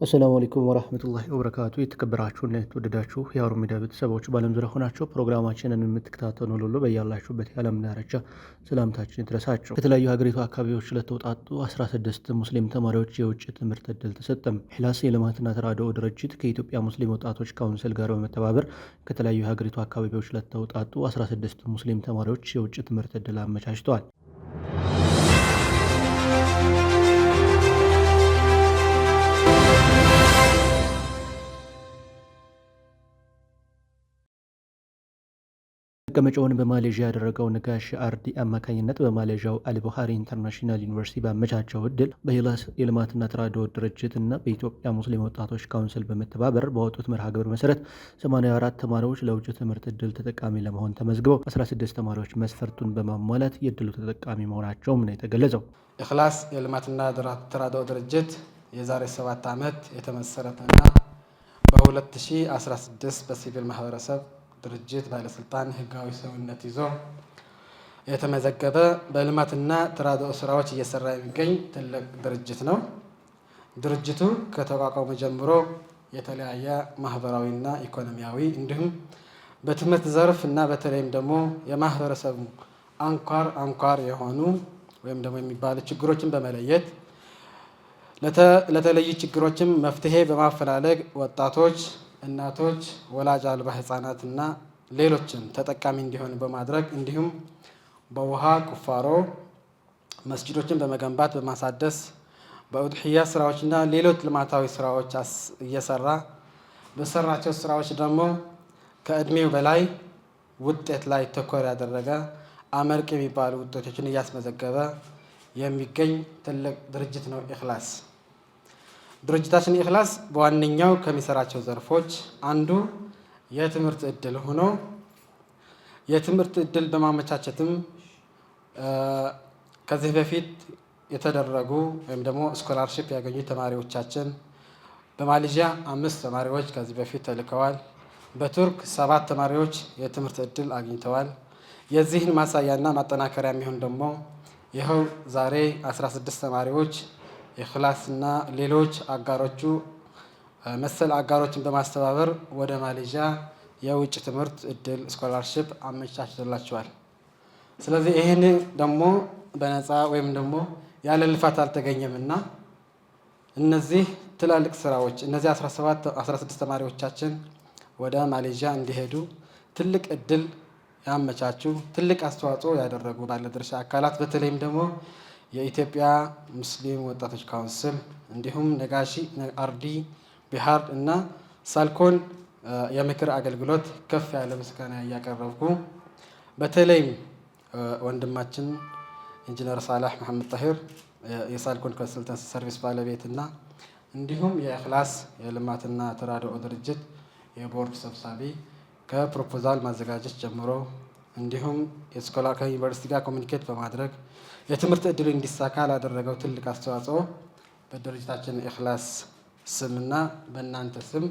አሰላሙ አለይኩም ወራህመቱላሂ ወበረካቱ። የተከበራችሁና የተወደዳችሁ የሀሩን ሚዲያ ቤተሰቦች በዓለም ዙሪያ ሆናችሁ ፕሮግራማችንን የምትከታተሉ ሁሉ በያላችሁበት የዓለም ዳርቻ ሰላምታችን ይድረሳችሁ። ከተለያዩ ሀገሪቱ አካባቢዎች ለተውጣጡ 16 ሙስሊም ተማሪዎች የውጭ ትምህርት ዕድል ተሰጠም። ኢኽላስ የልማትና ተራድኦ ድርጅት ከኢትዮጵያ ሙስሊም ወጣቶች ካውንስል ጋር በመተባበር ከተለያዩ ሀገሪቱ አካባቢዎች ለተውጣጡ 16 ሙስሊም ተማሪዎች የውጭ ትምህርት ዕድል አመቻችተዋል። መቀመጫውን በማሌዥያ ያደረገው ነጋሽ አርዲ አማካኝነት በማሌዥያው አልቡኻሪ ኢንተርናሽናል ዩኒቨርሲቲ ባመቻቸው እድል በኢኽላስ የልማትና ተራድኦ ድርጅት እና በኢትዮጵያ ሙስሊም ወጣቶች ካውንስል በመተባበር ባወጡት መርሃ ግብር መሰረት 84 ተማሪዎች ለውጭ ትምህርት እድል ተጠቃሚ ለመሆን ተመዝግበው 16 ተማሪዎች መስፈርቱን በማሟላት የእድሉ ተጠቃሚ መሆናቸውም ነው የተገለጸው። ኢኽላስ የልማትና ተራድኦ ድርጅት የዛሬ 7 ዓመት የተመሰረተና በ2016 በሲቪል ማህበረሰብ ድርጅት ባለስልጣን ህጋዊ ሰውነት ይዞ የተመዘገበ በልማትና ተራድኦ ስራዎች እየሰራ የሚገኝ ትልቅ ድርጅት ነው። ድርጅቱ ከተቋቋመ ጀምሮ የተለያየ ማህበራዊና ኢኮኖሚያዊ እንዲሁም በትምህርት ዘርፍ እና በተለይም ደግሞ የማህበረሰቡ አንኳር የሆኑ ወይም ደግሞ የሚባሉ ችግሮችን በመለየት ለተለዩ ችግሮችም መፍትሄ በማፈላለግ ወጣቶች፣ እናቶች፣ ወላጅ አልባ ህፃናትና ሌሎችን ተጠቃሚ እንዲሆኑ በማድረግ እንዲሁም በውሃ ቁፋሮ መስጂዶችን በመገንባት በማሳደስ በኡድህያ ስራዎችና ሌሎች ልማታዊ ስራዎች እየሰራ በሰራቸው ስራዎች ደግሞ ከእድሜው በላይ ውጤት ላይ ተኮር ያደረገ አመርቂ የሚባሉ ውጤቶችን እያስመዘገበ የሚገኝ ትልቅ ድርጅት ነው ኢኽላስ። ድርጅታችን ኢኽላስ በዋነኛው ከሚሰራቸው ዘርፎች አንዱ የትምህርት እድል ሆኖ የትምህርት እድል በማመቻቸትም ከዚህ በፊት የተደረጉ ወይም ደግሞ ስኮላርሺፕ ያገኙ ተማሪዎቻችን በማሌዥያ 5 ተማሪዎች ከዚህ በፊት ተልከዋል። በቱርክ 7 ተማሪዎች የትምህርት እድል አግኝተዋል። የዚህን ማሳያና ማጠናከሪያ የሚሆን ደግሞ ይኸው ዛሬ 16 ተማሪዎች ኢኽላስና ሌሎች አጋሮቹ መሰል አጋሮችን በማስተባበር ወደ ማሌዥያ የውጭ ትምህርት እድል ስኮላርሺፕ አመቻችቶላቸዋል። ስለዚህ ይህን ደግሞ በነፃ ወይም ደግሞ ያለ ልፋት አልተገኘምና እነዚህ ትላልቅ ስራዎች እነዚህ 16 ተማሪዎቻችን ወደ ማሌዥያ እንዲሄዱ ትልቅ እድል ያመቻቹ ትልቅ አስተዋጽኦ ያደረጉ ባለድርሻ አካላት በተለይም ደግሞ የኢትዮጵያ ሙስሊም ወጣቶች ካውንስል እንዲሁም ነጋሺ አርዲ ቢሃር እና ሳልኮን የምክር አገልግሎት ከፍ ያለ ምስጋና እያቀረብኩ በተለይም ወንድማችን ኢንጂነር ሳላህ መሐመድ ጣሂር የሳልኮን ኮንሰልተንሲ ሰርቪስ ባለቤትና እንዲሁም የኢኽላስ የልማትና ተራድኦ ድርጅት የቦርድ ሰብሳቢ ከፕሮፖዛል ማዘጋጀት ጀምሮ እንዲሁም የስኮላር ከዩኒቨርሲቲ ጋር ኮሚኒኬት በማድረግ የትምህርት እድሉ እንዲሳካ ላደረገው ትልቅ አስተዋጽኦ በድርጅታችን ኢኽላስ ስምና በእናንተ ስም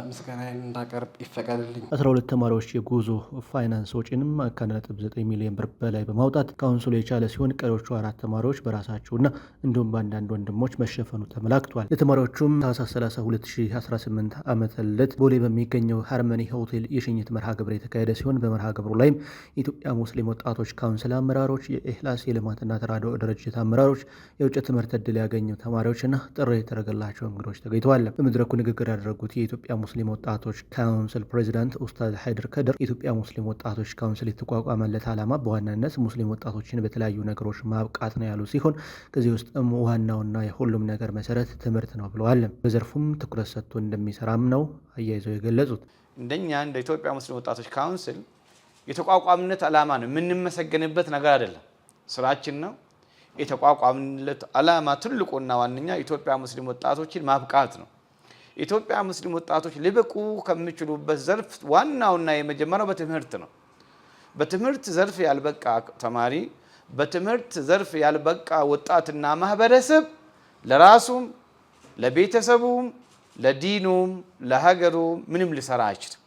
ምስጋናዬን እንዳቀርብ ይፈቀድልኝ። 12 ተማሪዎች የጉዞ ፋይናንስ ወጪንም ከ1.9 ሚሊዮን ብር በላይ በማውጣት ካውንስሉ የቻለ ሲሆን ቀሪዎቹ 4 ተማሪዎች በራሳቸውና እንዲሁም በአንዳንድ ወንድሞች መሸፈኑ ተመላክቷል። ለተማሪዎቹም ታህሳስ 30 2018 ዓመተ ልደት ቦሌ በሚገኘው ሃርመኒ ሆቴል የሽኝት መርሃ ግብር የተካሄደ ሲሆን በመርሃ ግብሩ ላይም የኢትዮጵያ ሙስሊም ወጣቶች ካውንስል አመራሮች፣ የኢኽላስ የልማትና ተራድኦ ድርጅት አመራሮች፣ የውጭ ትምህርት ዕድል ያገኙ ተማሪዎችና ጥሪ የተደረገላቸው እንግዶች ተገኝተዋል። በመድረኩ ንግግር ያደረጉት የኢትዮጵያ ሙስሊም ወጣቶች ካውንስል ፕሬዚዳንት ኡስታዝ ሀይደር ከድር የኢትዮጵያ ሙስሊም ወጣቶች ካውንስል የተቋቋመለት ዓላማ በዋናነት ሙስሊም ወጣቶችን በተለያዩ ነገሮች ማብቃት ነው ያሉ ሲሆን ከዚህ ውስጥም ዋናውና የሁሉም ነገር መሰረት ትምህርት ነው ብለዋል። በዘርፉም ትኩረት ሰጥቶ እንደሚሰራም ነው አያይዘው የገለጹት። እንደኛ እንደ ኢትዮጵያ ሙስሊም ወጣቶች ካውንስል የተቋቋምነት ዓላማ ነው የምንመሰገንበት ነገር አይደለም፣ ስራችን ነው። የተቋቋምነት ዓላማ ትልቁና ዋነኛ ኢትዮጵያ ሙስሊም ወጣቶችን ማብቃት ነው። ኢትዮጵያ ሙስሊም ወጣቶች ሊበቁ ከሚችሉበት ዘርፍ ዋናውና የመጀመሪያው በትምህርት ነው። በትምህርት ዘርፍ ያልበቃ ተማሪ፣ በትምህርት ዘርፍ ያልበቃ ወጣትና ማህበረሰብ ለራሱም ለቤተሰቡም ለዲኑም ለሀገሩም ምንም ሊሰራ አይችልም።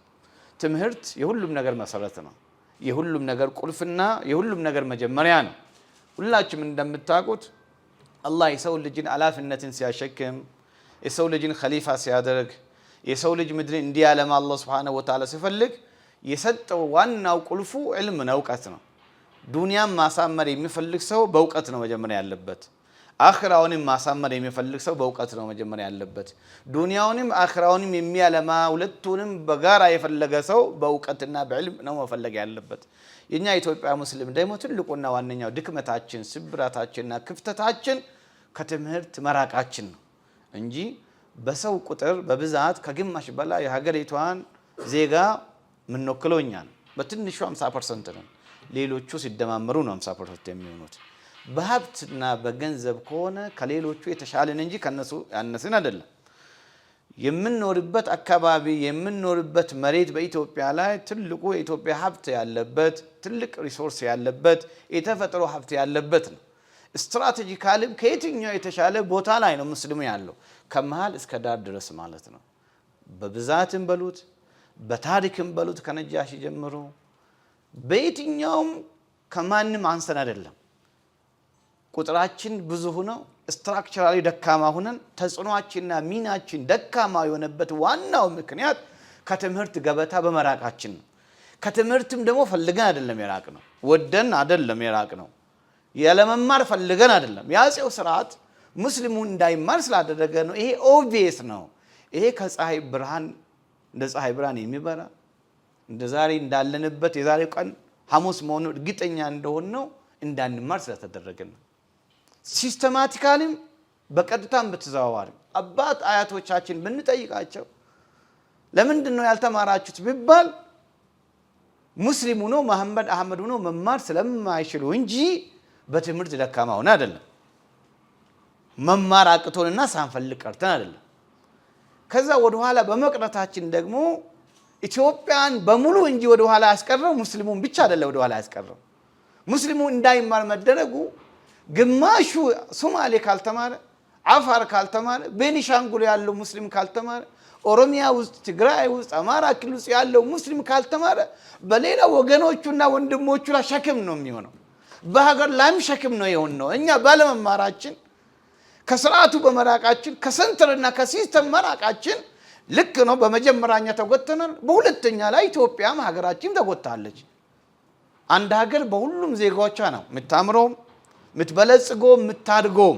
ትምህርት የሁሉም ነገር መሰረት ነው። የሁሉም ነገር ቁልፍና የሁሉም ነገር መጀመሪያ ነው። ሁላችሁም እንደምታውቁት አላህ የሰው ልጅን ኃላፊነትን ሲያሸክም የሰው ልጅን ኸሊፋ ሲያደርግ የሰው ልጅ ምድርን እንዲያለማ አላህ Subhanahu Wa Ta'ala ሲፈልግ የሰጠው ዋናው ቁልፉ ዕልም ነው ዕውቀት ነው ዱንያም ማሳመር የሚፈልግ ሰው በእውቀት ነው መጀመሪያ ያለበት አኺራውንም ማሳመር የሚፈልግ ሰው በእውቀት ነው መጀመሪያ ያለበት ዱንያውንም አኺራውንም የሚያለማ ሁለቱንም በጋራ የፈለገ ሰው በእውቀትና በዕልም ነው መፈለግ ያለበት የኛ ኢትዮጵያ ሙስሊም ደግሞ ትልቁና ዋነኛው ድክመታችን ስብራታችንና ክፍተታችን ከትምህርት መራቃችን ነው እንጂ በሰው ቁጥር በብዛት ከግማሽ በላይ የሀገሪቷን ዜጋ ምንወክለውኛል በትንሹ 50% ነው ሌሎቹ ሲደማመሩ ነው 50% የሚሆኑት በሀብትና በገንዘብ ከሆነ ከሌሎቹ የተሻለን እንጂ ከነሱ ያነስን አይደለም የምንኖርበት አካባቢ የምንኖርበት መሬት በኢትዮጵያ ላይ ትልቁ የኢትዮጵያ ሀብት ያለበት ትልቅ ሪሶርስ ያለበት የተፈጥሮ ሀብት ያለበት ነው ስትራቴጂካሊ ከየትኛው የተሻለ ቦታ ላይ ነው ሙስሊሙ ያለው ከመሃል እስከ ዳር ድረስ ማለት ነው በብዛትም በሉት በታሪክም በሉት ከነጃሺ ጀምሮ በየትኛውም ከማንም አንሰን አይደለም ቁጥራችን ብዙ ሆኖ ስትራክቸራሊ ደካማ ሆነን ተጽኗችንና ሚናችን ደካማ የሆነበት ዋናው ምክንያት ከትምህርት ገበታ በመራቃችን ነው ከትምህርትም ደግሞ ፈልገን አይደለም የራቅ ነው ወደን አይደለም የራቅ ነው ያለመማር ፈልገን አይደለም ያጼው ስርዓት ሙስሊሙን እንዳይማር ስላደረገ ነው ይሄ ኦብቪየስ ነው ይሄ ከፀሐይ ብርሃን እንደ ፀሐይ ብርሃን የሚበራ እንደ ዛሬ እንዳለንበት የዛሬው ቀን ሐሙስ መሆኑ እርግጠኛ እንደሆነ ነው እንዳንማር ስለተደረገ ነው ሲስተማቲካሊ በቀጥታም በተዘዋዋሪ አባት አያቶቻችን ብንጠይቃቸው ለምንድን ነው ያልተማራችሁት ቢባል ሙስሊሙ ነው መሐመድ አህመድ ነው መማር ስለማይችሉ እንጂ በትምህርት ደካማ ሆነ አይደለም መማር አቅቶንና ሳንፈልግ ቀርተን አይደለም ከዛ ወደ ኋላ በመቅረታችን ደግሞ ኢትዮጵያን በሙሉ እንጂ ወደ ኋላ ያስቀረው ሙስሊሙን ብቻ አይደለም ወደ ኋላ ያስቀረው ሙስሊሙ እንዳይማር መደረጉ ግማሹ ሶማሌ ካልተማረ አፋር ካልተማረ ቤኒሻንጉል ያለው ሙስሊም ካልተማረ ኦሮሚያ ውስጥ ትግራይ ውስጥ አማራ ክልል ውስጥ ያለው ሙስሊም ካልተማረ በሌላ ወገኖቹና ወንድሞቹ ላይ ሸክም ነው የሚሆነው በሀገር ላይም ሸክም ነው የሆነው እኛ ባለመማራችን ከስርዓቱ በመራቃችን ከሰንተርና ከሲስተም መራቃችን ልክ ነው በመጀመሪያኛ ተጎተናል በሁለተኛ ላይ ኢትዮጵያም ሀገራችን ተጎታለች አንድ ሀገር በሁሉም ዜጋዎቿ ነው የምታምረው የምትበለጽገው የምታድገው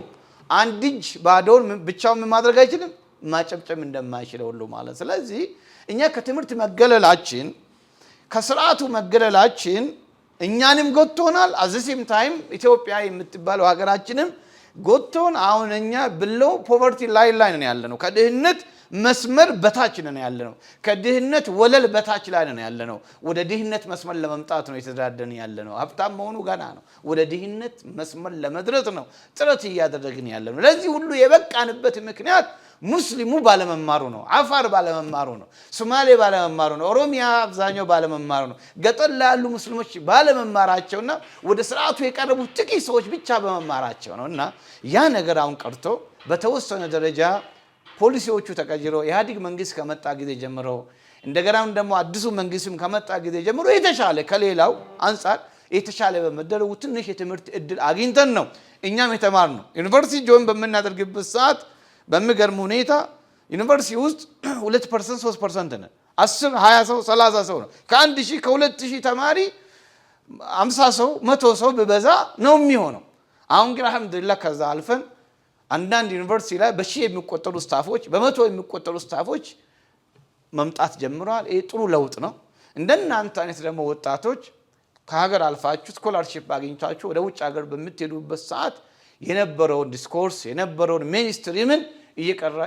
አንድ እጅ ባዶን ብቻውን ማድረግ አይችልም ማጨብጨም እንደማይችለው ሁሉ ማለት ስለዚህ እኛ ከትምህርት መገለላችን ከስርዓቱ መገለላችን እኛንም ጎቶናል አዘሲም ታይም ኢትዮጵያ የምትባለው ሀገራችንም ጎቶን አሁን እኛ ብለው ፖቨርቲ ላይ ነን ያለነው ከድህነት መስመር በታች ነን ያለነው ከድህነት ወለል በታች ላይ ነን ያለነው ወደ ድህነት መስመር ለመምጣት ነው የተዳደን ያለነው ሀብታም መሆኑ ገና ነው ወደ ድህነት መስመር ለመድረስ ነው ጥረት ያደረግን ያለነው ለዚህ ሁሉ የበቃንበት ምክንያት ሙስሊሙ ባለመማሩ ነው አፋር ባለመማሩ ነው ሶማሌ ባለመማሩ ነው ኦሮሚያ አብዛኛው ባለመማሩ ነው ገጠር ላይ ያሉ ሙስሊሞች ባለመማራቸውና ወደ ስርዓቱ የቀረቡ ጥቂት ሰዎች ብቻ በመማራቸው ነውና ያ ነገር አሁን ቀርቶ በተወሰነ ደረጃ ፖሊሲዎቹ ተቀይረው ኢህአዲግ መንግስት ከመጣ ጊዜ ጀምሮ እንደገናም ደግሞ አዲሱ መንግስትም ከመጣ ጊዜ ጀምሮ የተሻለ ከሌላው አንፃር የተሻለ በመደረጉ ትንሽ የትምህርት እድል አግኝተን ነው እኛም የተማርነው ዩኒቨርሲቲ ጆይን በመናደርግበት ሰዓት በሚገርም ሁኔታ ዩኒቨርሲቲ ውስጥ 2% 3% ነው 10 20 ሰው 30 ሰው ነው ከ1000 ከ2000 ተማሪ 50 ሰው 100 ሰው በበዛ ነው የሚሆነው አሁን ግን አልহামዱሊላህ ከዛ አልፈን አንዳንድ ዩኒቨርሲቲ ላይ በሺህ የሚቆጠሩ ስታፎች በመቶ የሚቆጠሩ ስታፎች መምጣት ጀምረዋል ይሄ ጥሩ ለውጥ ነው እንደናንተ አይነት ደግሞ ወጣቶች ከሀገር አልፋችሁ ስኮላርሺፕ አግኝታችሁ ወደ ውጭ ሀገር በምትሄዱበት ሰዓት የነበረውን ዲስኮርስ የነበረውን ሜንስትሪምን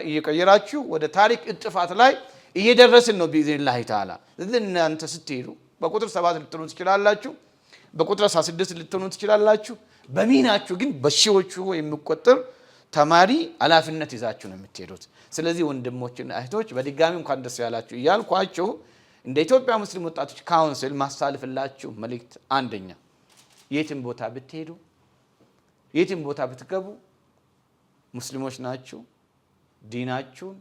እየቀየራችሁ ወደ ታሪክ እጥፋት ላይ እየደረስን ነው ቢኢዝኒላህ ተዓላ እናንተ ስትሄዱ በቁጥር 7 ልትሆኑ ትችላላችሁ በቁጥር 16 ልትሆኑ ትችላላችሁ በሚናችሁ ግን በሺዎቹ የሚቆጠር ተማሪ አላፍነት ይዛችሁ ነው የምትሄዱት ስለዚህ ወንድሞችና እህቶች በድጋሚ እንኳን ደስ ያላችሁ ይያልኳችሁ እንደ ኢትዮጵያ ሙስሊም ወጣቶች ካውንስል ማስተላለፍላችሁ መልእክት አንደኛ የትም ቦታ ብትሄዱ የትም ቦታ ብትገቡ ሙስሊሞች ናችሁ ዲናችሁን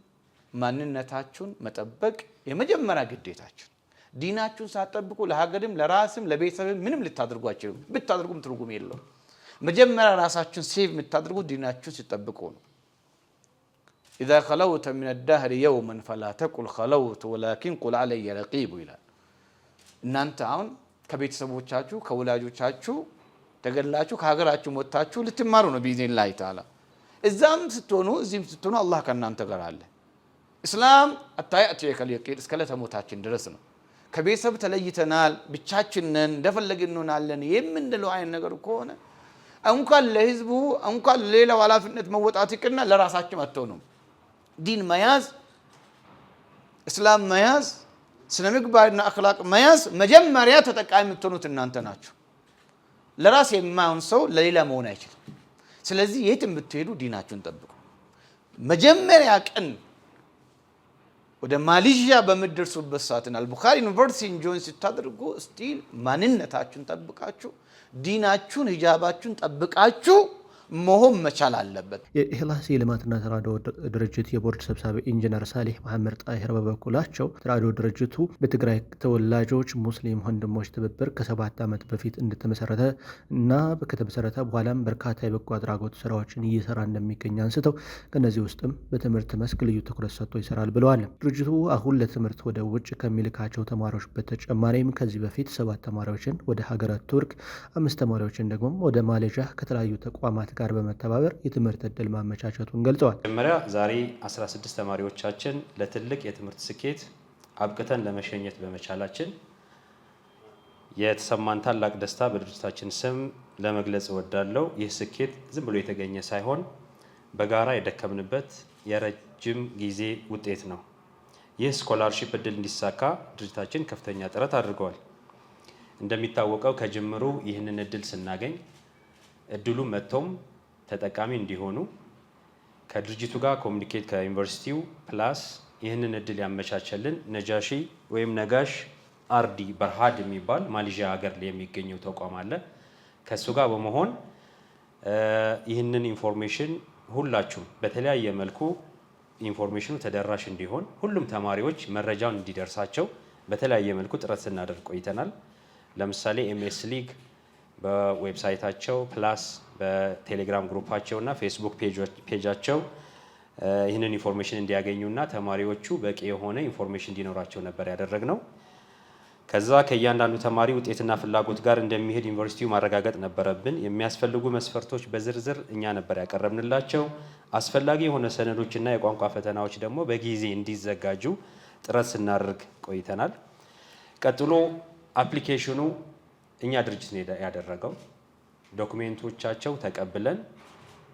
ማንነታችሁን መጠበቅ የመጀመሪያ ግዴታችሁ ዲናችሁን ሳትጠብቁ ለሀገርም ለራስም ለቤተሰብም ምንም ልታደርጓችሁ ብታደርጉም ትርጉም የለውም መጀመሪያ ራሳችሁን ሴቭ የምታደርጉት ዲናችሁን ሲጠብቁ ነው إذا خلوت من الدهر يوما فلا تقل خلوت ولكن قل علي رقيب ይላል። እናንተ አሁን ከቤተሰቦቻችሁ ከወላጆቻችሁ ተገላችሁ ከሀገራችሁ ወጣችሁ ልትማሩ ነው ቢኢዝኒላህ ተዓላ። እዛም ስትሆኑ እዚህም ስትሆኑ አላህ ከእናንተ ጋር አለ። እስላም አታያቲከል የቂን እስከ ለተሞታችን ድረስ ነው። ከቤተሰብ ተለይተናል ብቻችንን እንደፈለግን እንሆናለን የምንለው አይነት ነገር ከሆነ እንኳን ለህዝቡ እንኳን ሌላው ኃላፊነት መወጣት ይቅርና ለራሳችን አትሆኑም። ዲን መያዝ እስላም መያዝ ስነ ምግባርና አኽላቅ መያዝ መጀመሪያ ተጠቃሚ የምትሆኑት እናንተ ናችሁ። ለራስ የማይሆን ሰው ለሌላ መሆን አይችልም። ስለዚህ የትም ብትሄዱ ዲናችሁን ጠብቁ። መጀመሪያ ቀን ወደ ማሌዥያ በምትደርሱበት ሰዓትና አልቡኻሪ ዩኒቨርሲቲ ጆይን ስታደርጉ ስቲል ማንነታችሁን ጠብቃችሁ ዲናችሁን ሂጃባችሁን ጠብቃችሁ መሆን መቻል አለበት። የኢኽላስ የልማትና ተራድኦ ድርጅት የቦርድ ሰብሳቢ ኢንጂነር ሳሌህ መሐመድ ጣሂር በበኩላቸው ተራድኦ ድርጅቱ በትግራይ ተወላጆች ሙስሊም ወንድሞች ትብብር ከ7 ዓመት በፊት እንደተመሰረተ እና ከተመሰረተ በኋላም በርካታ የበጎ አድራጎት ስራዎችን እየሰራ እንደሚገኝ አንስተው ከነዚህ ውስጥም በትምህርት መስክ ልዩ ትኩረት ሰጥቶ ይሰራል ብለዋል። ድርጅቱ አሁን ለትምህርት ወደ ውጭ ከሚልካቸው ተማሪዎች በተጨማሪም ከዚህ በፊት 7 ተማሪዎችን ወደ ሀገረ ቱርክ፣ 5 ተማሪዎችን ደግሞ ወደ ማሌዥያ ከተለያዩ ተቋማት ጋር በመተባበር የትምህርት ዕድል ማመቻቸቱን ገልጸዋል። መጀመሪያ ዛሬ 16 ተማሪዎቻችን ለትልቅ የትምህርት ስኬት አብቅተን ለመሸኘት በመቻላችን የተሰማን ታላቅ ደስታ በድርጅታችን ስም ለመግለጽ እወዳለሁ። ይህ ስኬት ዝም ብሎ የተገኘ ሳይሆን በጋራ የደከምንበት የረጅም ጊዜ ውጤት ነው። ይህ ስኮላርሺፕ ዕድል እንዲሳካ ድርጅታችን ከፍተኛ ጥረት አድርገዋል። እንደሚታወቀው ከጅምሩ ይህንን ዕድል ስናገኝ እድሉ መጥቶም ተጠቃሚ እንዲሆኑ ከድርጅቱ ጋር ኮሚኒኬት ከዩኒቨርሲቲው ፕላስ ይህንን እድል ያመቻቸልን ነጃሺ ወይም ነጋሽ አርዲ በርሃድ የሚባል ማሌዥያ ሀገር ላይ የሚገኘው ተቋም አለ። ከሱ ጋር በመሆን ይህንን ኢንፎርሜሽን ሁላችሁም በተለያየ መልኩ ኢንፎርሜሽኑ ተደራሽ እንዲሆን ሁሉም ተማሪዎች መረጃውን እንዲደርሳቸው በተለያየ መልኩ ጥረት ስናደርግ ቆይተናል። ለምሳሌ ኤምኤስ ሊግ በዌብሳይታቸው ፕላስ በቴሌግራም ግሩፓቸው እና ፌስቡክ ፔጃቸው ይህንን ኢንፎርሜሽን እንዲያገኙና ተማሪዎቹ በቂ የሆነ ኢንፎርሜሽን እንዲኖራቸው ነበር ያደረግነው። ከዛ ከእያንዳንዱ ተማሪ ውጤትና ፍላጎት ጋር እንደሚሄድ ዩኒቨርሲቲው ማረጋገጥ ነበረብን። የሚያስፈልጉ መስፈርቶች በዝርዝር እኛ ነበር ያቀረብንላቸው። አስፈላጊ የሆነ ሰነዶችና የቋንቋ ፈተናዎች ደግሞ በጊዜ እንዲዘጋጁ ጥረት ስናደርግ ቆይተናል። ቀጥሎ አፕሊኬሽኑ እኛ ድርጅት ነው ያደረገው። ዶክሜንቶቻቸው ተቀብለን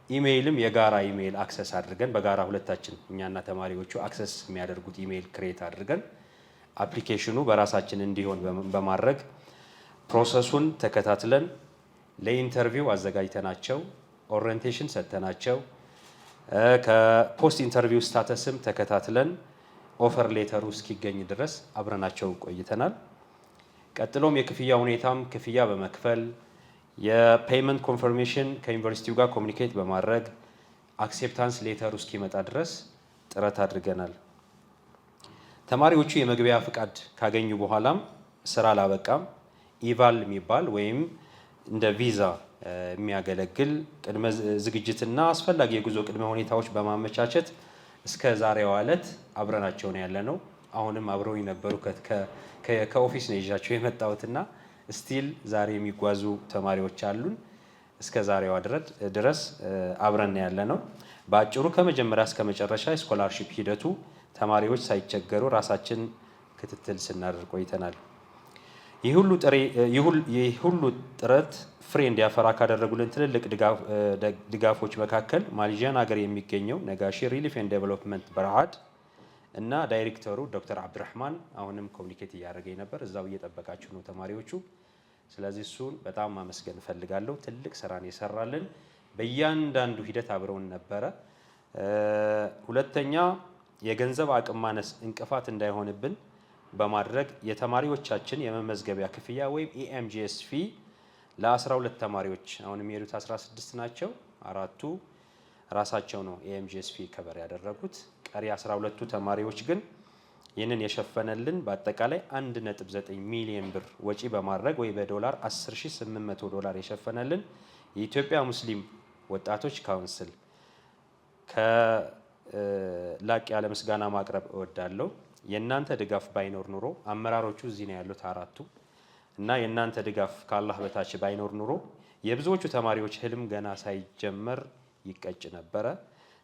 ኢሜይልም የጋራ ኢሜይል አክሰስ አድርገን በጋራ ሁለታችን እኛና ተማሪዎቹ አክሰስ የሚያደርጉት ኢሜይል ክሬት አድርገን አፕሊኬሽኑ በራሳችን እንዲሆን በማድረግ ፕሮሰሱን ተከታትለን ለኢንተርቪው አዘጋጅተናቸው ኦሪየንቴሽን ሰጥተናቸው ከፖስት ኢንተርቪው ስታተስም ተከታትለን ኦፈር ሌተሩ እስኪገኝ ድረስ አብረናቸው ቆይተናል። ቀጥሎም የክፍያ ሁኔታም ክፍያ በመክፈል የፔይመንት ኮንፈርሜሽን ከዩኒቨርሲቲው ጋር ኮሚኒኬት በማድረግ አክሴፕታንስ ሌተሩ እስኪመጣ ድረስ ጥረት አድርገናል። ተማሪዎቹ የመግቢያ ፍቃድ ካገኙ በኋላም ስራ አላበቃም። ኢቫል የሚባል ወይም እንደ ቪዛ የሚያገለግል ቅድመ ዝግጅትና አስፈላጊ የጉዞ ቅድመ ሁኔታዎች በማመቻቸት እስከ ዛሬዋ ዕለት አብረናቸው ነው ያለነው። አሁንም አብረው የነበሩ ከኦፊስ ነው ይዣቸው የመጣሁትና ስቲል ዛሬ የሚጓዙ ተማሪዎች አሉን። እስከ ዛሬዋ ድረስ አብረን ያለነው። በአጭሩ ከመጀመሪያ እስከ መጨረሻ የስኮላርሺፕ ሂደቱ ተማሪዎች ሳይቸገሩ ራሳችን ክትትል ስናደርግ ቆይተናል። ይህ ሁሉ ጥረት ፍሬ እንዲያፈራ ካደረጉልን ትልልቅ ድጋፎች መካከል ማሌዥያን ሀገር የሚገኘው ነጋሺ ሪሊፍ ኤንድ ዴቨሎፕመንት በርሃድ እና ዳይሬክተሩ ዶክተር አብዱራህማን አሁንም ኮሚኒኬት እያደረገኝ ነበር። እዛው እየጠበቃችሁ ነው ተማሪዎቹ። ስለዚህ እሱን በጣም ማመስገን እፈልጋለሁ። ትልቅ ስራን የሰራልን በእያንዳንዱ ሂደት አብረውን ነበረ። ሁለተኛ የገንዘብ አቅም ማነስ እንቅፋት እንዳይሆንብን በማድረግ የተማሪዎቻችን የመመዝገቢያ ክፍያ ወይም ኢኤምጂኤስ ፊ ለ12 ተማሪዎች አሁን የሚሄዱት 16 ናቸው። 4ቱ ራሳቸው ነው ኢኤምጂኤስ ፊ ከበር ያደረጉት። ቀሪ 12ቱ ተማሪዎች ግን ይህንን የሸፈነልን በአጠቃላይ 1.9 ሚሊዮን ብር ወጪ በማድረግ ወይ በዶላር 10800 ዶላር የሸፈነልን የኢትዮጵያ ሙስሊም ወጣቶች ካውንስል ላቅ ያለ ምስጋና ማቅረብ እወዳለሁ። የእናንተ ድጋፍ ባይኖር ኑሮ አመራሮቹ እዚህ ነው ያሉት አራቱ እና የእናንተ ድጋፍ ከአላህ በታች ባይኖር ኑሮ የብዙዎቹ ተማሪዎች ህልም ገና ሳይጀመር ይቀጭ ነበረ።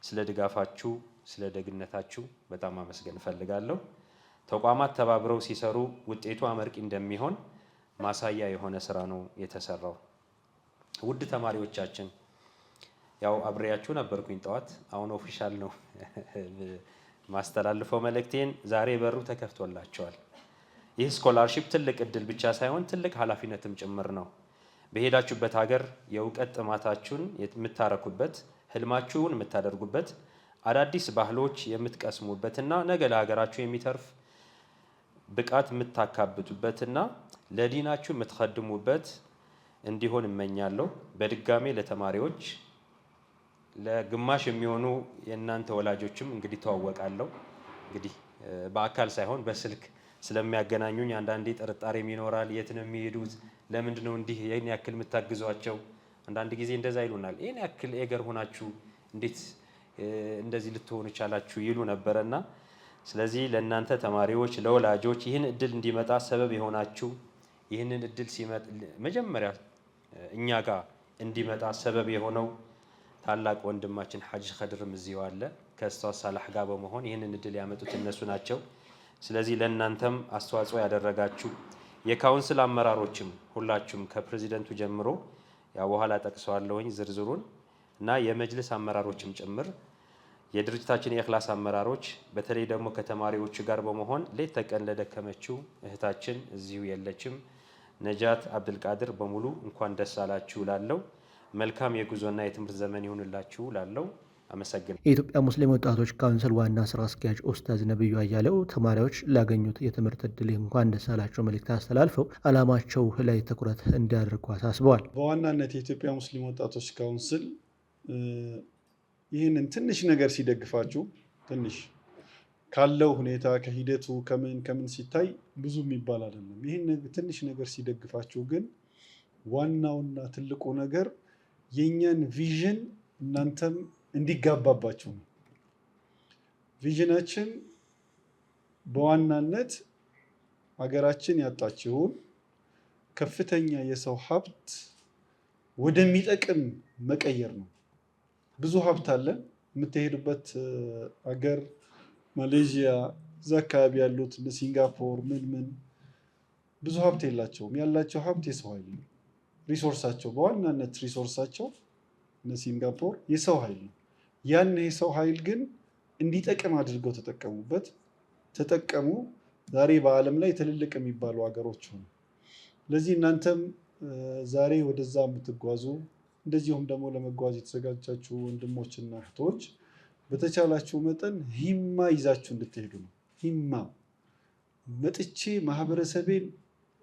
ስለ ድጋፋችሁ፣ ስለ ደግነታችሁ በጣም አመስገን እፈልጋለሁ። ተቋማት ተባብረው ሲሰሩ ውጤቱ አመርቂ እንደሚሆን ማሳያ የሆነ ስራ ነው የተሰራው። ውድ ተማሪዎቻችን ያው አብሬያችሁ ነበርኩኝ ጠዋት። አሁን ኦፊሻል ነው ማስተላልፈው መልእክቴን። ዛሬ በሩ ተከፍቶላቸዋል። ይህ ስኮላርሺፕ ትልቅ እድል ብቻ ሳይሆን ትልቅ ኃላፊነትም ጭምር ነው። በሄዳችሁበት ሀገር የእውቀት ጥማታችሁን የምታረኩበት፣ ህልማችሁን የምታደርጉበት፣ አዳዲስ ባህሎች የምትቀስሙበትና ነገ ለሀገራችሁ የሚተርፍ ብቃት የምታካብቱበትና ለዲናችሁ የምትኸድሙበት እንዲሆን እመኛለሁ። በድጋሜ ለተማሪዎች ለግማሽ የሚሆኑ የእናንተ ወላጆችም እንግዲህ ተዋወቃለሁ። እንግዲህ በአካል ሳይሆን በስልክ ስለሚያገናኙኝ አንዳንዴ ጥርጣሬም ይኖራል። የት ነው የሚሄዱት? ለምንድን ነው እንዲህ ይህን ያክል የምታግዟቸው? አንዳንድ ጊዜ እንደዛ ይሉናል። ይህን ያክል ኤገር ሆናችሁ እንዴት እንደዚህ ልትሆኑ ቻላችሁ ይሉ ነበረና ስለዚህ ለእናንተ ተማሪዎች፣ ለወላጆች ይህን እድል እንዲመጣ ሰበብ የሆናችሁ ይህንን እድል ሲመጣ መጀመሪያ እኛ ጋር እንዲመጣ ሰበብ የሆነው ታላቅ ወንድማችን ሐጂ ኸድርም እዚሁ አለ። ከኡስታዝ ሳላህ ጋር በመሆን ይህንን እድል ያመጡት እነሱ ናቸው። ስለዚህ ለእናንተም አስተዋጽኦ ያደረጋችሁ የካውንስል አመራሮችም ሁላችሁም ከፕሬዚደንቱ ጀምሮ ያው በኋላ ጠቅሰዋለሁኝ ዝርዝሩን እና የመጅልስ አመራሮችም ጭምር የድርጅታችን የእኽላስ አመራሮች በተለይ ደግሞ ከተማሪዎቹ ጋር በመሆን ሌት ተቀን ለደከመችው እህታችን እዚሁ የለችም ነጃት አብዱልቃድር በሙሉ እንኳን ደስ አላችሁ ላለው መልካም የጉዞና የትምህርት ዘመን ይሁንላችሁ ላለው አመሰግናለሁ። የኢትዮጵያ ሙስሊም ወጣቶች ካውንስል ዋና ስራ አስኪያጅ ኡስታዝ ነብዩ አያሌው ተማሪዎች ላገኙት የትምህርት እድል እንኳን ደስ አላቸው መልእክት አስተላልፈው ዓላማቸው ላይ ትኩረት እንዲያደርጉ አሳስበዋል። በዋናነት የኢትዮጵያ ሙስሊም ወጣቶች ካውንስል ይህንን ትንሽ ነገር ሲደግፋችሁ ትንሽ ካለው ሁኔታ ከሂደቱ ከምን ሲታይ ብዙ የሚባል አይደለም። ይህን ትንሽ ነገር ሲደግፋችሁ ግን ዋናውና ትልቁ ነገር የኛን ቪዥን እናንተም እንዲጋባባችሁ ነው። ቪዥናችን በዋናነት ሀገራችን ያጣችውን ከፍተኛ የሰው ሀብት ወደሚጠቅም መቀየር ነው። ብዙ ሀብት አለ። የምትሄዱበት ሀገር ማሌዥያ፣ እዛ አካባቢ ያሉት ሲንጋፖር ምን ብዙ ሀብት የላቸውም። ያላቸው ሀብት የሰው ኃይል ነው። ሪሶርሳቸው በዋናነት ሪሶርሳቸው እነ ሲንጋፖር የሰው ኃይል ነው። ያን የሰው ኃይል ግን እንዲጠቅም አድርገው ተጠቀሙ። ዛሬ በዓለም ላይ ትልልቅ የሚባሉ ሀገሮች ሆኑ። ስለዚህ እናንተም ዛሬ ወደዛ የምትጓዙ እንደዚሁም ደግሞ ለመጓዝ የተዘጋጃችሁ ወንድሞችና እህቶች በተቻላችሁ መጠን ሂማ ይዛችሁ እንድትሄዱ ነው። ሂማ መጥቼ ማህበረሰቤን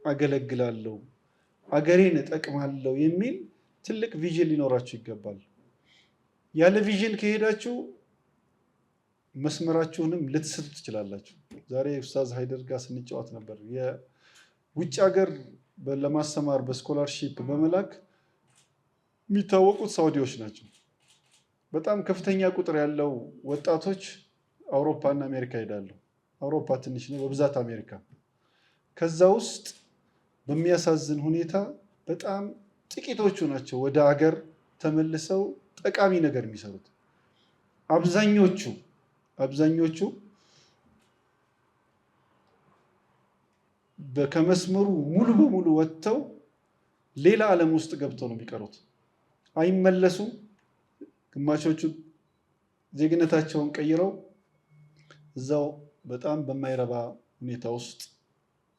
አገለግላለሁ፣ አገሬን እጠቅማለሁ የሚል ትልቅ ቪዥን ሊኖራችሁ ይገባል። ያለ ቪዥን ከሄዳችሁ መስመራችሁንም ልትስቱ ትችላላችሁ። ዛሬ ኡስታዝ ሃይደር ጋር ስንጫወት ነበር። የውጭ ሀገር ለማስተማር በስኮላርሺፕ በመላክ የሚታወቁት ሳውዲዎች ናቸው። በጣም ከፍተኛ ቁጥር ያለው ወጣቶች አውሮፓ እና አሜሪካ ይሄዳሉ። አውሮፓ ትንሽ ነው፣ በብዛት አሜሪካ። ከዛ ውስጥ በሚያሳዝን ሁኔታ በጣም ጥቂቶቹ ናቸው ወደ ሀገር ተመልሰው ጠቃሚ ነገር የሚሰሩት። አብዛኞቹ ከመስመሩ ሙሉ በሙሉ ወጥተው ሌላ ዓለም ውስጥ ገብተው ነው የሚቀሩት። አይመለሱም። ግማሾቹ ዜግነታቸውን ቀይረው እዛው በጣም በማይረባ ሁኔታ ውስጥ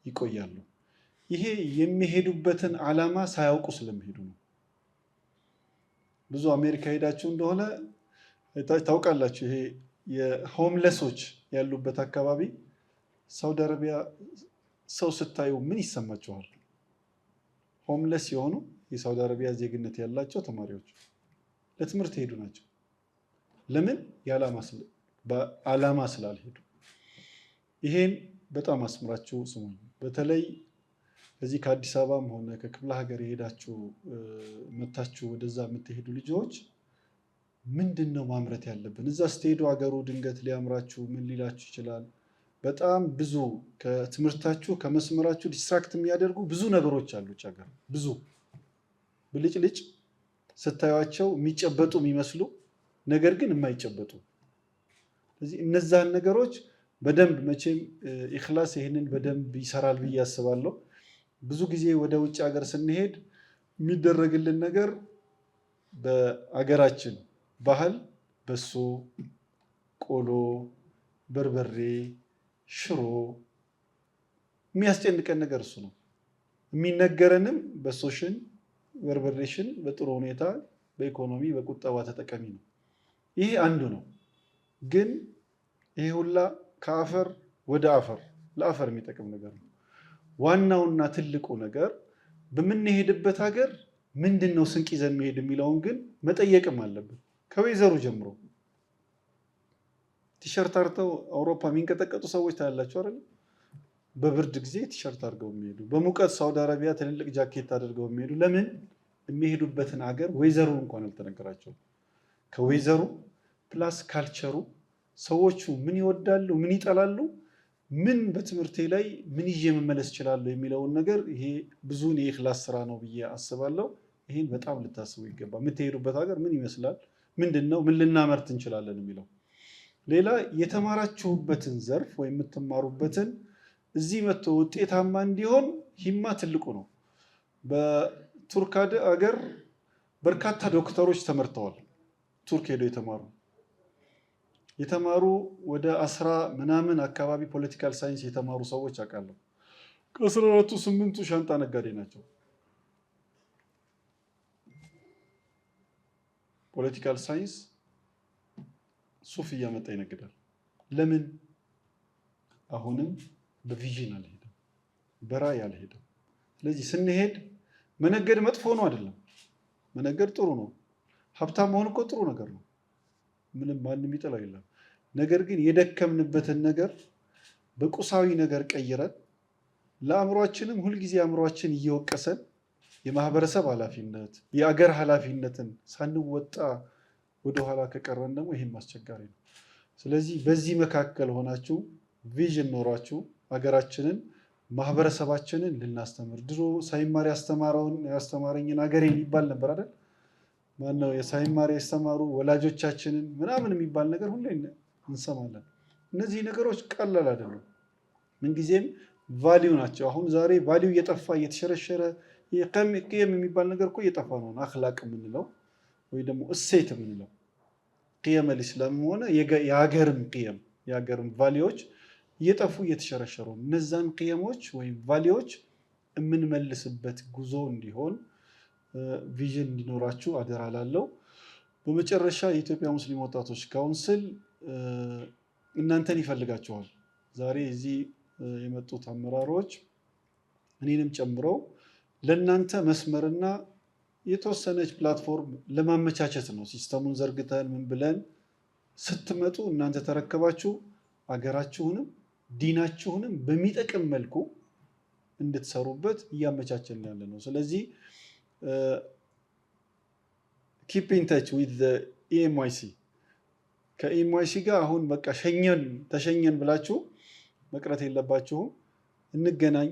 ይቆያሉ። ይሄ የሚሄዱበትን ዓላማ ሳያውቁ ስለሚሄዱ ነው። ብዙ አሜሪካ ሄዳችሁ እንደሆነ ታውቃላችሁ። ይሄ የሆምለሶች ያሉበት አካባቢ ሳውዲ አረቢያ ሰው ስታዩ ምን ይሰማችኋል? ሆምለስ የሆኑ የሳውዲ አረቢያ ዜግነት ያላቸው ተማሪዎች ለትምህርት ሄዱ ናቸው። ለምን? በዓላማ ስላልሄዱ። ይሄን በጣም አስምራችሁ ስሙኝ። በተለይ ከዚህ ከአዲስ አበባም ሆነ ከክፍለ ሀገር የሄዳችሁ መታችሁ ወደዛ የምትሄዱ ልጆች ምንድነው ማምረት ያለብን? እዛ ስትሄዱ ሀገሩ ድንገት ሊያምራችሁ ምን ሊላችሁ ይችላል። በጣም ብዙ ከትምህርታችሁ ከመስመራችሁ ዲስትራክት የሚያደርጉ ብዙ ነገሮች አሉ። ሀገር ብዙ ብልጭልጭ ስታዩቸው የሚጨበጡ የሚመስሉ ነገር ግን የማይጨበጡ። ስለዚህ እነዛን ነገሮች በደንብ መቼም ኢኽላስ ይህንን በደንብ ይሰራል ብዬ አስባለሁ። ብዙ ጊዜ ወደ ውጭ ሀገር ስንሄድ የሚደረግልን ነገር በአገራችን ባህል በሶ፣ ቆሎ፣ በርበሬ፣ ሽሮ የሚያስጨንቀን ነገር እሱ ነው። የሚነገረንም በሶሽን በርበሬሽን በጥሩ ሁኔታ በኢኮኖሚ በቁጠባ ተጠቀሚ ነው። ይሄ አንዱ ነው። ግን ይሄ ሁላ ከአፈር ወደ አፈር ለአፈር የሚጠቅም ነገር ነው። ዋናውና ትልቁ ነገር በምንሄድበት ሀገር ምንድነው ስንቅ ይዘን መሄድ የሚለውን ግን መጠየቅም አለብን። ከወይዘሩ ጀምሮ ቲሸርት አርተው አውሮፓ የሚንቀጠቀጡ ሰዎች ታያላችሁ አይደል? በብርድ ጊዜ ቲሸርት አድርገው የሚሄዱ፣ በሙቀት ሳውዲ አረቢያ ትልልቅ ጃኬት አድርገው የሚሄዱ። ለምን? የሚሄዱበትን ሀገር ወይዘሩ እንኳን አልተነገራቸውም። ከወይዘሩ ፕላስ ካልቸሩ፣ ሰዎቹ ምን ይወዳሉ፣ ምን ይጠላሉ፣ ምን በትምህርቴ ላይ ምን ይዤ መመለስ እችላለሁ የሚለውን ነገር ይሄ ብዙን የኢኽላስ ስራ ነው ብዬ አስባለሁ። ይሄን በጣም ልታስቡ ይገባል። የምትሄዱበት ሀገር ምን ይመስላል፣ ምንድነው፣ ምን ልናመርት እንችላለን የሚለው። ሌላ የተማራችሁበትን ዘርፍ ወይም የምትማሩበትን እዚህ መጥቶ ውጤታማ እንዲሆን ሂማ ትልቁ ነው። በቱርክ ሀገር በርካታ ዶክተሮች ተመርተዋል። ቱርክ ሄደው የተማሩ ወደ 10 ምናምን አካባቢ ፖለቲካል ሳይንስ የተማሩ ሰዎች አውቃለሁ። ከ14ቱ 8ቱ ሻንጣ ነጋዴ ናቸው። ፖለቲካል ሳይንስ ሱፍ እያመጣ ይነግዳል። ለምን? አሁንም በቪዥን አልሄደም፣ በራዕይ አልሄደም። ስለዚህ ስንሄድ መነገድ መጥፎ ነው አይደለም። መነገድ ጥሩ ነው። ሀብታም መሆን እኮ ጥሩ ነገር ነው። ምንም ማንም ይጠላው የለም። ነገር ግን የደከምንበትን ነገር በቁሳዊ ነገር ቀይረን ለአእምሯችንም ሁልጊዜ አእምሯችን እየወቀሰን የማህበረሰብ ኃላፊነት የአገር ኃላፊነትን ሳንወጣ ወደኋላ ከቀረን ደግሞ ይህም አስቸጋሪ ነው። ስለዚህ በዚህ መካከል ሆናችሁ ቪዥን ኖሯችሁ አገራችንን ማህበረሰባችንን ልናስተምር። ድሮ ሳይማር ያስተማረኝን አገሬን ይባል ነበር አይደል? ማነው የሳይማር ያስተማሩ ወላጆቻችንን ምናምን የሚባል ነገር ሁሌ እንሰማለን። እነዚህ ነገሮች ቀላል አይደሉም። ምንጊዜም ቫሊዩ ናቸው። አሁን ዛሬ ቫሊዩ እየጠፋ እየተሸረሸረ ቅየም የሚባል ነገር እኮ እየጠፋ ነው። አኽላቅ የምንለው ወይ ደግሞ እሴት የምንለው ቅየም ልስላም ሆነ የሀገርም ቅየም የሀገርም ቫሊዎች እየጠፉ እየተሸረሸሩ፣ እነዛን ቅየሞች ወይም ቫሊዎች የምንመልስበት ጉዞ እንዲሆን ቪዥን እንዲኖራችሁ አደራ ላለው። በመጨረሻ የኢትዮጵያ ሙስሊም ወጣቶች ካውንስል እናንተን ይፈልጋችኋል። ዛሬ እዚህ የመጡት አመራሮች እኔንም ጨምረው ለእናንተ መስመርና የተወሰነች ፕላትፎርም ለማመቻቸት ነው። ሲስተሙን ዘርግተን ምን ብለን ስትመጡ እናንተ ተረከባችሁ አገራችሁንም ዲናችሁንም በሚጠቅም መልኩ እንድትሰሩበት እያመቻቸን ያለ ነው። ስለዚህ ኪፕ ኢን ተች ዊዝ ኢኤምዋይሲ ከኢኤምዋይሲ ጋር አሁን በቃ ተሸኘን ብላችሁ መቅረት የለባችሁም። እንገናኝ፣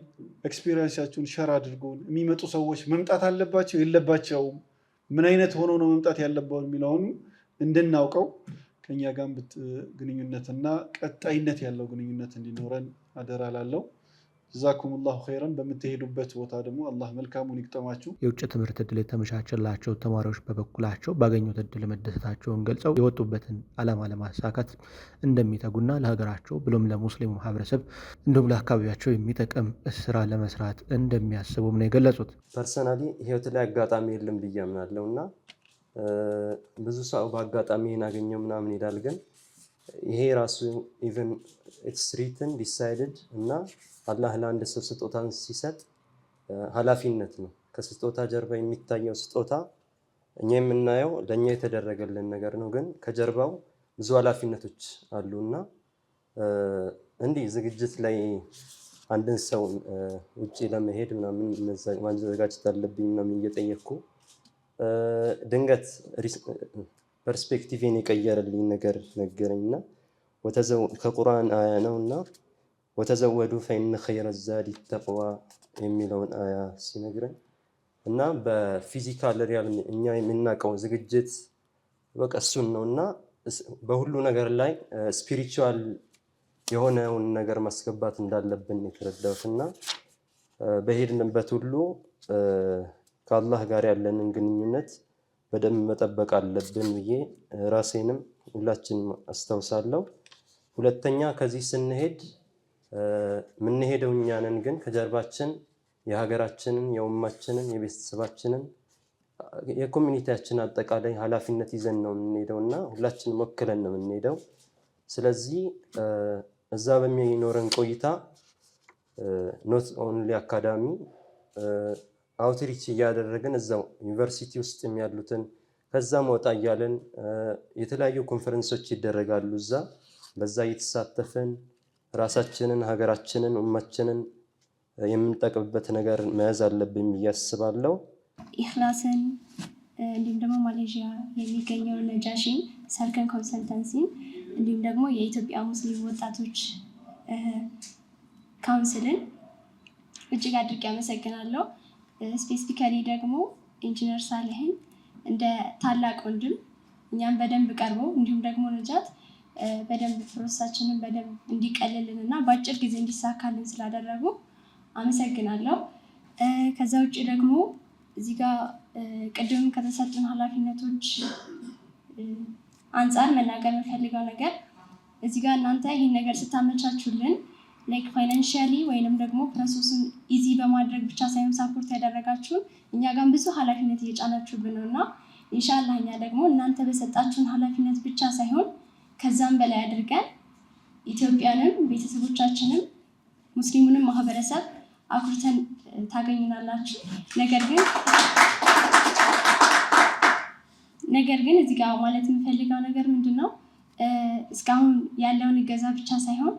ኤክስፒሪየንሳችሁን ሸር አድርጉን። የሚመጡ ሰዎች መምጣት አለባቸው የለባቸውም፣ ምን አይነት ሆኖ ነው መምጣት ያለበው የሚለውን እንድናውቀው ከኛ ጋር ግንኙነትና ቀጣይነት ያለው ግንኙነት እንዲኖረን አደራ ላለው። ጀዛኩሙላሁ ኸይረን። በምትሄዱበት ቦታ ደግሞ አላህ መልካሙን ይቅጠማችሁ። የውጭ ትምህርት እድል የተመቻቸላቸው ተማሪዎች በበኩላቸው ባገኙት እድል መደሰታቸውን ገልጸው የወጡበትን ዓላማ ለማሳካት እንደሚተጉና ለሀገራቸው ብሎም ለሙስሊሙ ማህበረሰብ እንዲሁም ለአካባቢያቸው የሚጠቅም ስራ ለመስራት እንደሚያስቡም ነው የገለጹት። ፐርሰናሊ ህይወት ላይ አጋጣሚ የለም ብዬ አምናለሁ እና ብዙ ሰው በአጋጣሚ አገኘው ምናምን ይላል። ግን ይሄ ራሱ ኢቨን ኢትስ ሪትን ዲሳይድድ እና አላህ ለአንድ ሰው ስጦታን ሲሰጥ ኃላፊነት ነው። ከስጦታ ጀርባ የሚታየው ስጦታ እኛ የምናየው ለእኛ የተደረገልን ነገር ነው። ግን ከጀርባው ብዙ ኃላፊነቶች አሉና እንዲህ ዝግጅት ላይ አንድን ሰው ውጭ ለመሄድ ምናምን ማዘጋጀት አለብኝ ምናምን እየጠየቅኩ ድንገት ፐርስፔክቲቭን የቀየረልኝ ነገር ነገረኝና ከቁርአን አያ ነውና ወተዘወዱ ፈኢነ ኸይረ ዛዲ ተቅዋ የሚለውን አያ ሲነግረን እና በፊዚካል ሪያል እኛ የምናውቀው ዝግጅት በቃ እሱን ነውና በሁሉ ነገር ላይ ስፒሪቹዋል የሆነውን ነገር ማስገባት እንዳለብን የተረዳሁትና በሄድንበት ሁሉ ከአላህ ጋር ያለንን ግንኙነት በደንብ መጠበቅ አለብን ብዬ ራሴንም ሁላችንም አስታውሳለሁ። ሁለተኛ ከዚህ ስንሄድ የምንሄደው እኛ ነን፣ ግን ከጀርባችን የሀገራችንን፣ የኡማችንን፣ የቤተሰባችንን፣ የኮሚኒቲያችን አጠቃላይ ኃላፊነት ይዘን ነው የምንሄደው እና ሁላችንም ወክለን ነው የምንሄደው። ስለዚህ እዛ በሚኖረን ቆይታ ኖት ኦንሊ አካዳሚ አውትሪች እያደረግን እዛው ዩኒቨርሲቲ ውስጥ ያሉትን ከዛም ወጣ እያለን የተለያዩ ኮንፈረንሶች ይደረጋሉ። በዛ እየተሳተፍን ራሳችንን፣ ሀገራችንን፣ ኡማችንን የምንጠቅምበት ነገር መያዝ አለብን ብዬ አስባለሁ። ኢኽላስን እንዲሁም ደግሞ ማሌዥያ የሚገኘው ነጃሺን ሰርከን ኮንሰልታንሲን እንዲሁም ደግሞ የኢትዮጵያ ሙስሊም ወጣቶች ካውንስልን እጅግ አድርጌ አመሰግናለሁ። ስፔሲፊካሊ ደግሞ ኢንጂነር ሳሌህን እንደ ታላቅ ወንድም እኛም በደንብ ቀርበው እንዲሁም ደግሞ ነጃት በደንብ ፕሮሰሳችንን በደንብ እንዲቀልልን እና በአጭር ጊዜ እንዲሳካልን ስላደረጉ አመሰግናለሁ። ከዛ ውጭ ደግሞ እዚህ ጋር ቅድም ከተሰጡን ኃላፊነቶች አንጻር መናገር የምፈልገው ነገር እዚህ ጋር እናንተ ይህን ነገር ስታመቻቹልን ላይክ ፋይናንሻሊ ወይንም ደግሞ ፕሮሰሱን ኢዚ በማድረግ ብቻ ሳይሆን ሳፖርት ያደረጋችሁን እኛ ጋር ብዙ ኃላፊነት እየጫናችሁብን ነው እና ኢንሻአላህ እኛ ደግሞ እናንተ በሰጣችሁን ኃላፊነት ብቻ ሳይሆን ከዛም በላይ አድርገን ኢትዮጵያንም ቤተሰቦቻችንም ሙስሊሙንም ማህበረሰብ አኩርተን ታገኙናላችሁ። ነገር ግን እዚህ ጋር ማለት የምፈልገው ነገር ምንድነው እስካሁን ያለውን እገዛ ብቻ ሳይሆን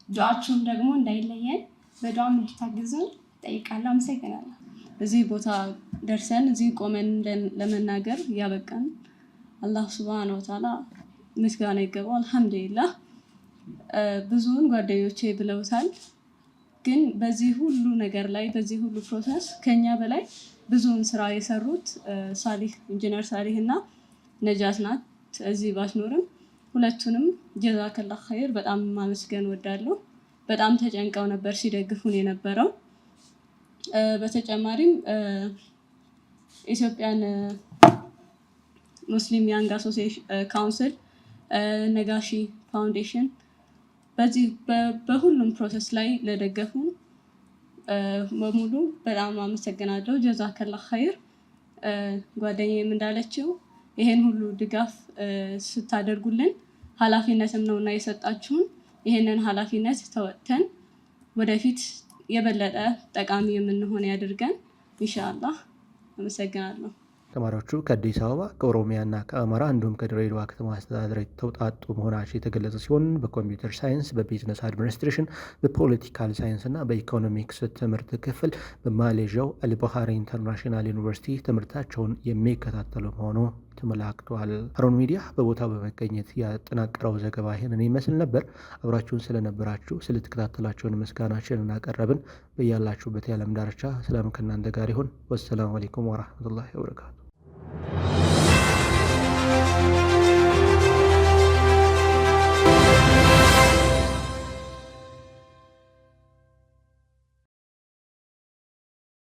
ዱዓችሁም ደግሞ እንዳይለየን በዱዓም እንድታግዙን ጠይቃለሁ። አመሰግናለሁ። እዚህ ቦታ ደርሰን እዚህ ቆመን ለመናገር ያበቃን አላህ ሱብሃነሁ ወተዓላ ምስጋና ይገባው። አልሐምዱሊላህ ብዙውን ጓደኞቼ ብለውታል። ግን በዚህ ሁሉ ነገር ላይ በዚህ ሁሉ ፕሮሰስ ከኛ በላይ ብዙውን ስራ የሰሩት ሳሊህ ኢንጂነር ሳሊህ እና ነጃት ናት። እዚህ ባትኖርም ሁለቱንም ጀዛከላህ ኸይር በጣም ማመስገን ወዳለሁ። በጣም ተጨንቀው ነበር ሲደግፉን የነበረው። በተጨማሪም ኢትዮጵያን ሙስሊም ያንግ አሶሲዬሽን ካውንስል፣ ነጋሺ ፋውንዴሽን በዚህ በሁሉም ፕሮሰስ ላይ ለደገፉን በሙሉ በጣም አመሰግናለሁ። ጀዛከላህ ኸይር። ጓደኛዬም እንዳለችው ይሄን ሁሉ ድጋፍ ስታደርጉልን ኃላፊነትም ነውና የሰጣችሁን ይሄንን ኃላፊነት ተወጥተን ወደፊት የበለጠ ጠቃሚ የምንሆን ያድርገን ኢንሻአላህ። አመሰግናለሁ። ተማሪዎቹ ከአዲስ አበባ ከኦሮሚያና ከአማራ እንዲሁም ከድሬዳዋ ከተማ አስተዳደር የተውጣጡ መሆናቸው የተገለጸ ሲሆን በኮምፒውተር ሳይንስ፣ በቢዝነስ አድሚኒስትሬሽን፣ በፖለቲካል ሳይንስ እና በኢኮኖሚክስ ትምህርት ክፍል በማሌዥያው አልባህሪ ኢንተርናሽናል ዩኒቨርሲቲ ትምህርታቸውን የሚከታተሉ መሆኑ ተመላክቷል። ሃሩን ሚዲያ በቦታው በመገኘት ያጠናቀረው ዘገባ ይህንን ይመስል ነበር። አብራችሁን ስለነበራችሁ ስለተከታተላችሁን ምስጋናችንን እናቀረብን። በያላችሁበት የዓለም ዳርቻ ሰላም ከእናንተ ጋር ይሁን። ወሰላሙ አለይኩም ወራህመቱላሂ ወበረካቱ።